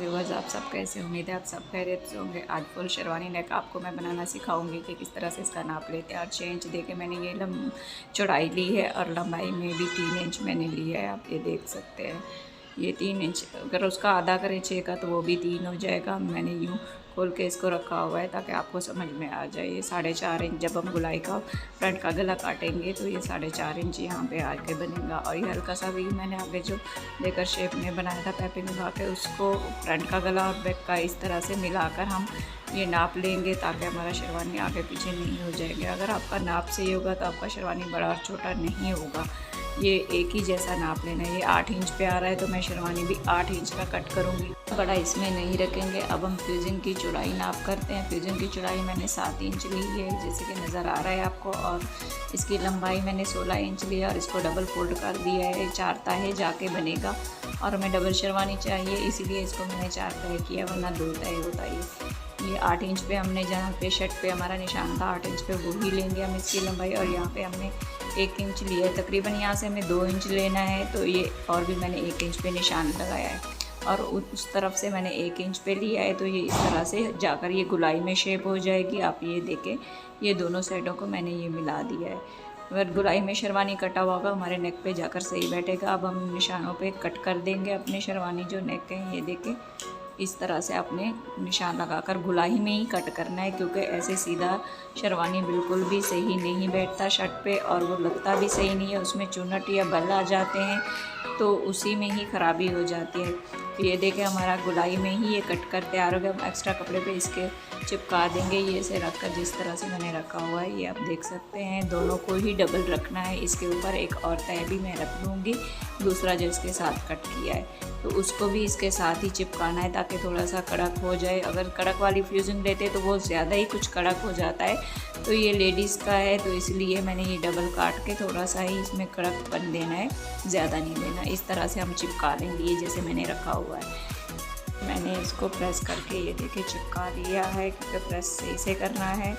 Viewers, आप सब कैसे? उम्मीद है आप सब खैरियत से होंगे। आज फुल शेरवानी नेक आपको मैं बनाना सिखाऊंगी कि किस तरह से इसका नाप लेते हैं। और 6 इंच देके मैंने ये चौड़ाई ली है और लंबाई में भी 3 इंच मैंने ली है। आप ये देख सकते हैं, ये 3 इंच, अगर उसका आधा करें 6 का तो वो भी 3 हो जाएगा। मैंने यूँ खोल के इसको रखा हुआ है ताकि आपको समझ में आ जाए। ये 4.5 इंच जब हम गुलाई का फ्रंट का गला काटेंगे तो ये 4.5 इंच यहाँ पे आके बनेगा। और ये हल्का सा भी मैंने आगे जो लेकर शेप में बनाया था पाइपिंग लगा के, उसको फ्रंट का गला और बैक का इस तरह से मिलाकर हम ये नाप लेंगे ताकि हमारा शेरवानी आगे पीछे नहीं हो जाएंगे। अगर आपका नाप सही होगा तो आपका शेरवानी बड़ा और छोटा नहीं होगा। ये एक ही जैसा नाप लेना है। ये 8 इंच पे आ रहा है तो मैं शेरवानी भी 8 इंच का कट करूँगी, बड़ा इसमें नहीं रखेंगे। अब हम फ्यूजिंग की चौड़ाई नाप करते हैं। फ्यूजिंग की चौड़ाई मैंने 7 इंच ली है, जैसे कि नज़र आ रहा है आपको। और इसकी लंबाई मैंने 16 इंच लिया और इसको डबल फोल्ड कर दिया है। 4 तह जाके बनेगा और हमें डबल शेरवानी चाहिए, इसीलिए इसको मैंने 4 तह किया, वरना 2 तह होता है। ये 8 इंच पे हमने जहाँ पे शर्ट पे हमारा निशान था 8 इंच पे, वो ही लेंगे हम इसकी लंबाई। और यहाँ पे हमने 1 इंच लिया है, तकरीबन यहाँ से हमें 2 इंच लेना है। तो ये और भी मैंने 1 इंच पे निशान लगाया है और उस तरफ से मैंने 1 इंच पे लिया है। तो ये इस तरह से जाकर ये गुलाई में शेप हो जाएगी। आप ये देखें, ये दोनों साइडों को मैंने ये मिला दिया है। अगर गुलाई में शेरवानी कटा हुआ होगा हमारे नेक पे जाकर सही बैठेगा। अब हम निशानों पे कट कर देंगे अपने शेरवानी जो नेक है। ये देखें, इस तरह से आपने निशान लगाकर गुलाई में ही कट करना है, क्योंकि ऐसे सीधा शेरवानी बिल्कुल भी सही नहीं बैठता शर्ट पे और वो लगता भी सही नहीं है। उसमें चुन्नट या बल आ जाते हैं तो उसी में ही ख़राबी हो जाती है। तो ये देखें, हमारा गुलाई में ही ये कट कर तैयार हो गया। हम एक्स्ट्रा कपड़े पे इसके चिपका देंगे। ये से रख कर जिस तरह से मैंने रखा हुआ है ये आप देख सकते हैं। दोनों को ही डबल रखना है। इसके ऊपर एक और तह भी मैं रख दूँगी, दूसरा जो इसके साथ कट किया है तो उसको भी इसके साथ ही चिपकाना है ताकि थोड़ा सा कड़क हो जाए। अगर कड़क वाली फ्यूजिंग लेते तो वो ज़्यादा ही कुछ कड़क हो जाता है। तो ये लेडीज़ का है तो इसलिए मैंने ये डबल काट के थोड़ा सा ही इसमें कड़कपन देना है, ज़्यादा नहीं देना। इस तरह से हम चिपका लेंगे। ये जैसे मैंने रखा हुआ है, मैंने इसको प्रेस करके ये देखिए चिपका दिया है, क्योंकि प्रेस सही से करना है।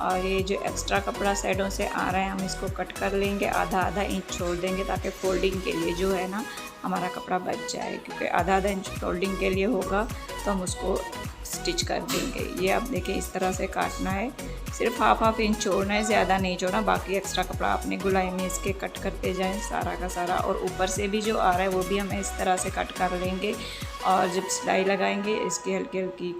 और ये जो एक्स्ट्रा कपड़ा साइडों से आ रहा है हम इसको कट कर लेंगे, आधा आधा इंच छोड़ देंगे ताकि फोल्डिंग के लिए जो है ना हमारा कपड़ा बच जाए। क्योंकि आधा आधा इंच फोल्डिंग के लिए होगा तो हम उसको स्टिच कर देंगे। ये आप देखिए, इस तरह से काटना है, सिर्फ हाफ इंच छोड़ना है, ज़्यादा नहीं छोड़ना। बाकी एक्स्ट्रा कपड़ा अपने गुलाई में इसके कट करते जाएं सारा का सारा। और ऊपर से भी जो आ रहा है वो भी हमें इस तरह से कट कर लेंगे। और जब सिलाई लगाएंगे इसकी हल्की हल्की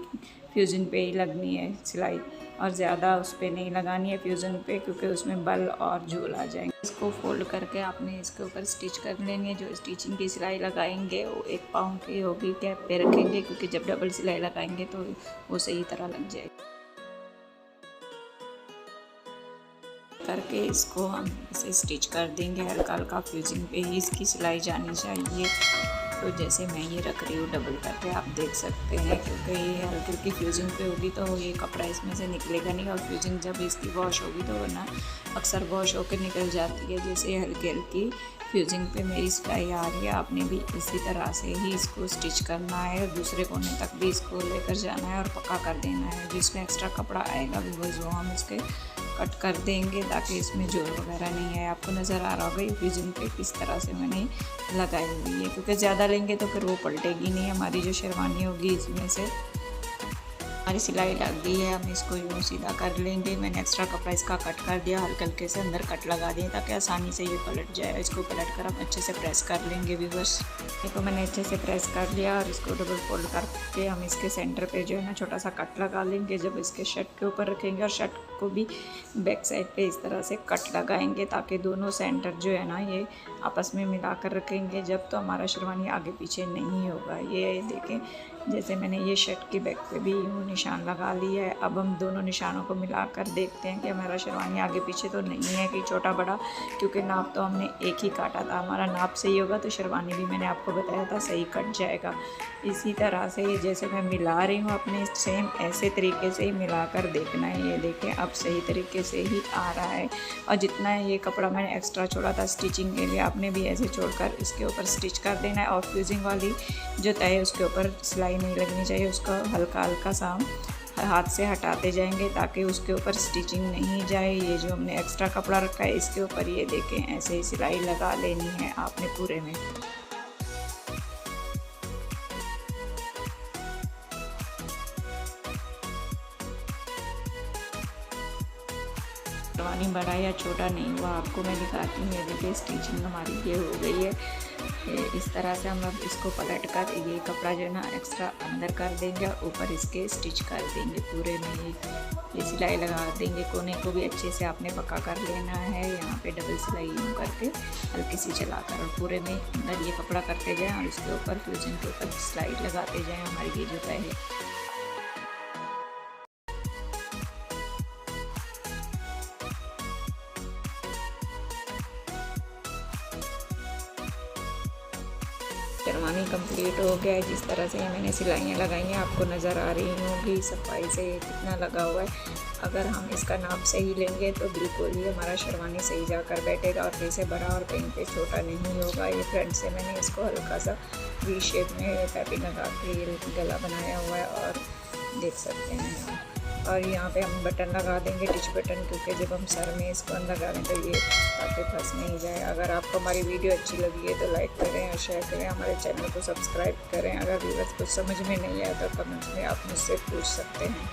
फ्यूजिंग पे ही लगनी है सिलाई, और ज़्यादा उस पर नहीं लगानी है फ्यूज़न पे, क्योंकि उसमें बल और झूल आ जाएंगे। इसको फोल्ड करके आपने इसके ऊपर स्टिच कर लेनी है। जो स्टिचिंग की सिलाई लगाएंगे वो 1 पाँव की होगी, कैप पे रखेंगे, क्योंकि जब डबल सिलाई लगाएंगे तो वो सही तरह लग जाएगी। करके इसको हम इसे स्टिच कर देंगे। हल्का हल्का फ्यूजिंग पे ही इसकी सिलाई जानी चाहिए। तो जैसे मैं ये रख रही हूँ डबल करके, आप देख सकते हैं, क्योंकि ये हल्की हल्की फ्यूजिंग पे होगी तो ये कपड़ा इसमें से निकलेगा नहीं। और फ्यूजिंग जब इसकी वॉश होगी तो वरना अक्सर वॉश होकर निकल जाती है। जैसे हल्की हल्की फ्यूजिंग पे मेरी सिलाई आ रही है, आपने भी इसी तरह से ही इसको स्टिच करना है। दूसरे कोने तक भी इसको लेकर जाना है और पक्का कर देना है। जिसमें एक्स्ट्रा कपड़ा आएगा वो हम इसके कट कर देंगे ताकि इसमें जोड़ वगैरह नहीं है। आपको नज़र आ रहा होगा ये फ्यूजिंग पे किस तरह से मैंने लगाई हुई है, क्योंकि ज़्यादा लेंगे तो फिर वो पलटेगी नहीं। हमारी जो शेरवानी होगी इसमें से हमारी सिलाई लग गई है, हम इसको यूँ सीधा कर लेंगे। मैंने एक्स्ट्रा कपड़ा इसका कट कर दिया, हल्के हल्के से अंदर कट लगा दिए ताकि आसानी से ये पलट जाए। इसको पलट कर हम अच्छे से प्रेस कर लेंगे व्यूअर्स। देखो मैंने अच्छे से प्रेस कर लिया और इसको डबल फोल्ड करके हम इसके सेंटर पे जो है ना छोटा सा कट लगा लेंगे। जब इसके शर्ट के ऊपर रखेंगे और शर्ट को भी बैक साइड पे इस तरह से कट लगाएंगे ताकि दोनों सेंटर जो है ना ये आपस में मिला कर रखेंगे। जब तो हमारा शेरवानी आगे पीछे नहीं होगा। ये देखें, जैसे मैंने ये शर्ट की बैक पे भी यूँ निशान लगा लिया है। अब हम दोनों निशानों को मिलाकर देखते हैं कि हमारा शेरवानी आगे पीछे तो नहीं है कि छोटा बड़ा, क्योंकि नाप तो हमने एक ही काटा था। हमारा नाप सही होगा तो शेरवानी भी मैंने आपको बताया था सही कट जाएगा। इसी तरह से जैसे मैं मिला रही हूँ अपने सेम ऐसे तरीके से ही मिलाकर देखना है। ये देखें, अब सही तरीके से ही आ रहा है। और जितना ये कपड़ा मैंने एक्स्ट्रा छोड़ा था स्टिचिंग के लिए, आपने भी ऐसे छोड़कर इसके ऊपर स्टिच कर देना है। और फ्यूजिंग वाली जो तय है उसके ऊपर सिलाई नहीं लगनी चाहिए, उसका हल्का हल्का सा हम हाथ से हटाते जाएंगे ताकि उसके ऊपर स्टिचिंग नहीं जाए। ये जो हमने एक्स्ट्रा कपड़ा रखा है इसके ऊपर ये देखें ऐसे ही सिलाई लगा लेनी है आपने पूरे में। शेरवानी बड़ा या छोटा नहीं हुआ, आपको मैं दिखाती हूँ। ये देखिए स्टिचिंग हमारी ये हो गई है। इस तरह से हम अब इसको पलट कर ये कपड़ा जो है ना एक्स्ट्रा अंदर कर देंगे और ऊपर इसके स्टिच कर देंगे। पूरे में ये सिलाई लगा देंगे। कोने को भी अच्छे से आपने पक्का कर लेना है। यहाँ पे डबल सिलाई यूँ करके हल्की सी चलाकर और पूरे में अंदर ये कपड़ा करते जाएं और इसके ऊपर फ्यूजन के ऊपर सिलाई लगाते जाएं। हमारी ये जो पहले शेरवानी कंप्लीट हो गया है। जिस तरह से मैंने सिलाइयाँ लगाई हैं आपको नज़र आ रही होंगी सफाई से कितना लगा हुआ है। अगर हम इसका नाप सही लेंगे तो बिल्कुल ही हमारा शेरवानी सही जाकर बैठेगा और कहीं से बड़ा और कहीं पे छोटा नहीं होगा। ये फ्रंट से मैंने इसको हल्का सा वी शेप में पैपिंग लगा के ये गला बनाया हुआ है और देख सकते हैं। और यहाँ पे हम बटन लगा देंगे, टिच बटन, क्योंकि जब हम सर में इसको लगा दें तो ये ताकि फंस नहीं जाए। अगर आपको हमारी वीडियो अच्छी लगी है तो लाइक करें और शेयर करें, हमारे चैनल को सब्सक्राइब करें। अगर व्यूअर्स कुछ समझ में नहीं आया तो कमेंट्स में आप मुझसे पूछ सकते हैं।